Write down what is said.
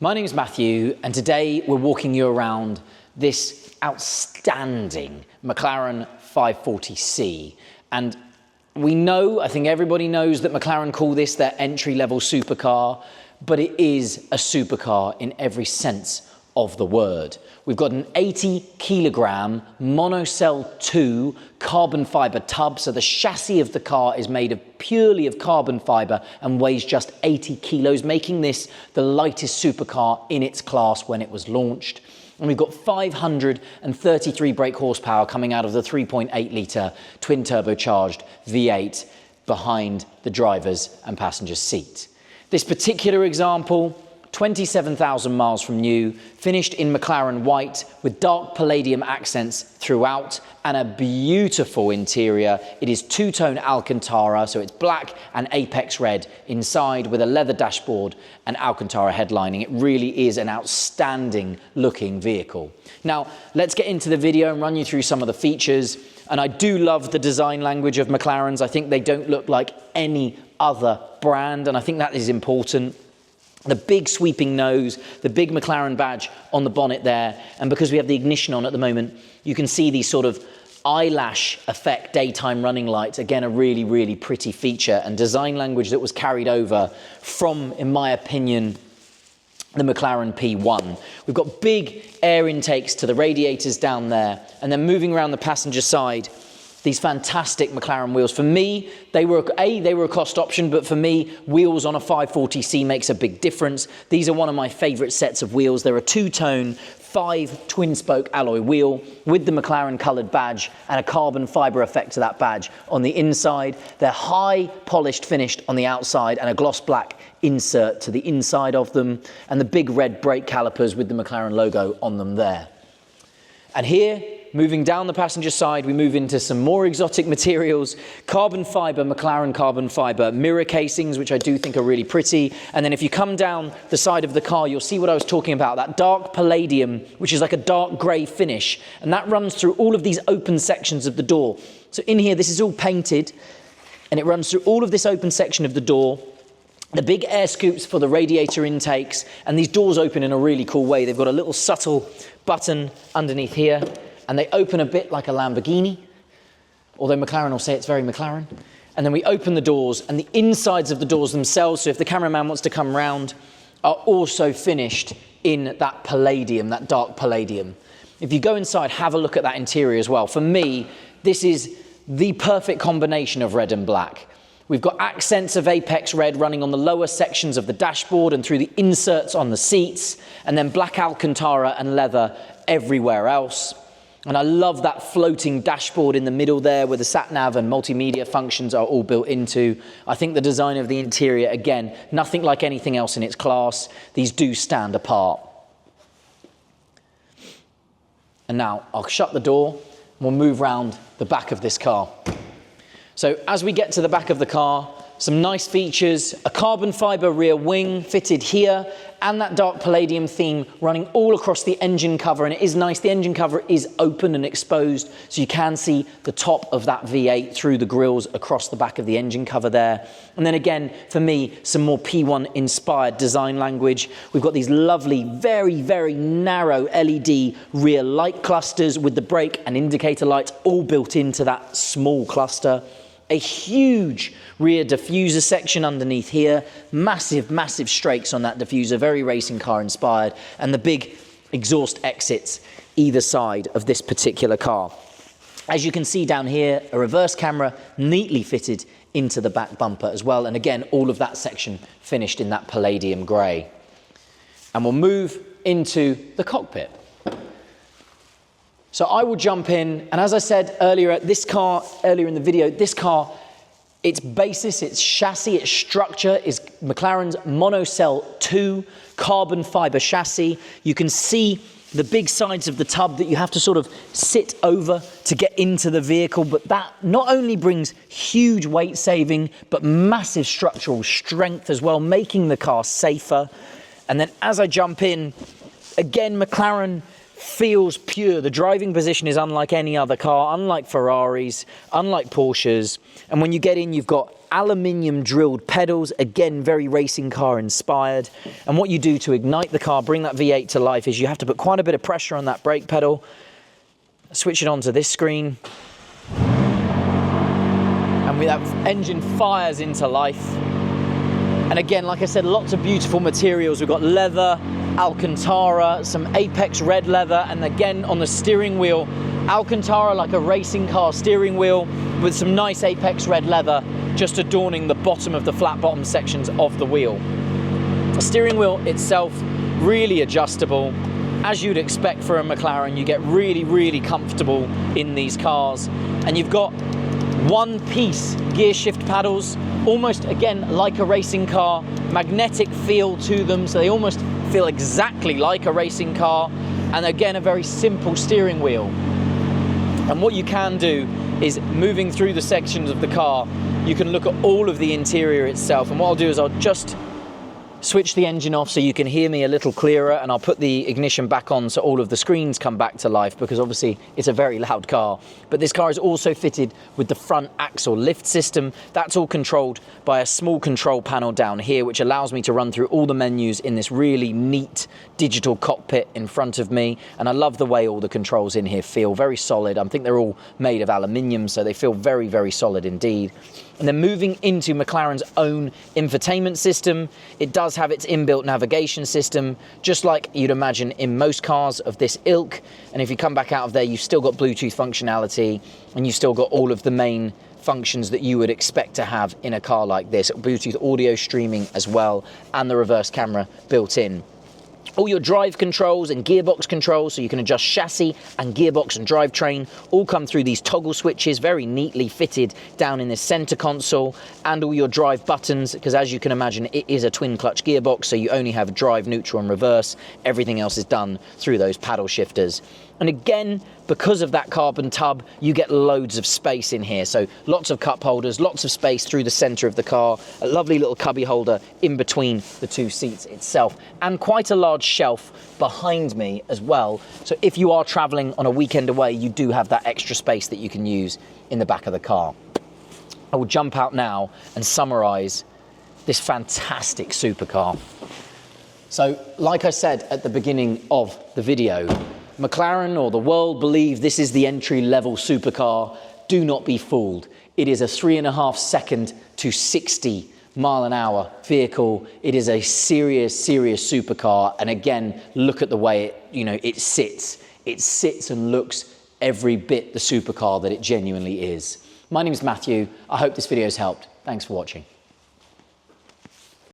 My name is Matthew, and today we're walking you around this outstanding Mclaren 540C. And we know, I think everybody knows that McLaren call this their entry-level supercar, but it is a supercar in every sense of the word. We've got an 80-kilogram monocell 2 carbon fiber tub, so the chassis of the car is made purely of carbon fiber and weighs just 80 kilos, making this the lightest supercar in its class when it was launched. And we've got 533 brake horsepower coming out of the 3.8-litre twin-turbocharged V8 behind the driver's and passenger's seat. This particular example, 27,000 miles from new, finished in Mclaren white with dark palladium accents throughout and a beautiful interior. It is two-tone Alcantara, so it's black and apex red inside with a leather dashboard and Alcantara headlining. It really is an outstanding looking vehicle. Now, let's get into the video and run you through some of the features. And I do love the design language of McLaren's. I think they don't look like any other brand, and I think that is important. The big sweeping nose, the big McLaren badge on the bonnet there, and because we have the ignition on at the moment, you can see these sort of eyelash effect daytime running lights. Again, a really, really pretty feature and design language that was carried over from, in my opinion, the McLaren P1. We've got big air intakes to the radiators down there, and then moving around the passenger side, these fantastic McLaren wheels. For me, they were a cost option, but for me, wheels on a 540C makes a big difference. These are one of my favorite sets of wheels. They're a two-tone, 5 twin-spoke alloy wheel with the McLaren colored badge and a carbon fiber effect to that badge on the inside. They're high polished finished on the outside and a gloss black insert to the inside of them, and the big red brake calipers with the McLaren logo on them there. And here, moving down the passenger side, we move into some more exotic materials. Carbon fiber, McLaren carbon fiber mirror casings, which I do think are really pretty. And then if you come down the side of the car, you'll see what I was talking about, that dark palladium, which is like a dark grey finish. And that runs through all of these open sections of the door. So in here, this is all painted, and it runs through all of this open section of the door. The big air scoops for the radiator intakes, and these doors open in a really cool way. They've got a little subtle button underneath here, and they open a bit like a Lamborghini, although McLaren will say it's very McLaren. And then we open the doors, and the insides of the doors themselves, so if the cameraman wants to come round, are also finished in that palladium, that dark palladium. If you go inside, have a look at that interior as well. For me, this is the perfect combination of red and black. We've got accents of apex red running on the lower sections of the dashboard and through the inserts on the seats, and then black Alcantara and leather everywhere else. And I love that floating dashboard in the middle there where the sat-nav and multimedia functions are all built into. I think the design of the interior, again, nothing like anything else in its class. These do stand apart. And now I'll shut the door and we'll move round the back of this car. So as we get to the back of the car, some nice features, a carbon fiber rear wing fitted here, and that dark palladium theme running all across the engine cover. And it is nice, the engine cover is open and exposed, so you can see the top of that V8 through the grills across the back of the engine cover there. And then again, for me, some more P1 inspired design language. We've got these lovely, very, very narrow LED rear light clusters with the brake and indicator lights all built into that small cluster. A huge rear diffuser section underneath here, massive, massive strakes on that diffuser, very racing car inspired, and the big exhaust exits either side of this particular car. As you can see down here, a reverse camera neatly fitted into the back bumper as well, and again, all of that section finished in that palladium grey. And we'll move into the cockpit. So I will jump in, and as I said earlier, in the video, this car, its basis, its chassis, its structure is McLaren's monocell 2 carbon fiber chassis. You can see the big sides of the tub that you have to sort of sit over to get into the vehicle, but that not only brings huge weight saving, but massive structural strength as well, making the car safer. And then as I jump in, again, McLaren feels pure. The driving position is unlike any other car, unlike Ferraris, unlike Porsches. And when you get in, you've got aluminium drilled pedals, again, very racing car inspired. And what you do to ignite the car, bring that V8 to life, is you have to put quite a bit of pressure on that brake pedal, switch it onto this screen, and that engine fires into life. And again, like I said, lots of beautiful materials. We've got leather, Alcantara, some Apex red leather, and again on the steering wheel, Alcantara like a racing car steering wheel with some nice Apex red leather just adorning the bottom of the flat bottom sections of the wheel. The steering wheel itself, really adjustable. As you'd expect for a McLaren, you get really, really comfortable in these cars. And you've got one-piece gear shift paddles, almost, again, like a racing car, magnetic feel to them, so they almost feel exactly like a racing car, and again, a very simple steering wheel. And what you can do is, moving through the sections of the car, you can look at all of the interior itself, and what I'll do is I'll just switch the engine off so you can hear me a little clearer, and I'll put the ignition back on so all of the screens come back to life, because obviously it's a very loud car. But this car is also fitted with the front axle lift system. That's all controlled by a small control panel down here, which allows me to run through all the menus in this really neat digital cockpit in front of me. And I love the way all the controls in here feel very solid. I think they're all made of aluminium, so they feel very, very solid indeed. And then moving into McLaren's own infotainment system, it does have its inbuilt navigation system, just like you'd imagine in most cars of this ilk. And if you come back out of there, you've still got Bluetooth functionality, and you've still got all of the main functions that you would expect to have in a car like this. Bluetooth audio streaming as well, and the reverse camera built in. All your drive controls and gearbox controls, so you can adjust chassis and gearbox and drivetrain, all come through these toggle switches, very neatly fitted down in this center console, and all your drive buttons, because as you can imagine, it is a twin clutch gearbox, so you only have drive, neutral and reverse. Everything else is done through those paddle shifters. And again, because of that carbon tub, you get loads of space in here. So lots of cup holders, lots of space through the center of the car, a lovely little cubby holder in between the two seats itself, and quite a large shelf behind me as well. So if you are traveling on a weekend away, you do have that extra space that you can use in the back of the car. I will jump out now and summarize this fantastic supercar. So like I said at the beginning of the video, McLaren, or the world, believe this is the entry-level supercar. Do not be fooled. It is a 3.5 second to 60 mile an hour vehicle. It is a serious, serious supercar. And again, look at the way it sits. It sits and looks every bit the supercar that it genuinely is. My name is Matthew. I hope this video has helped. Thanks for watching.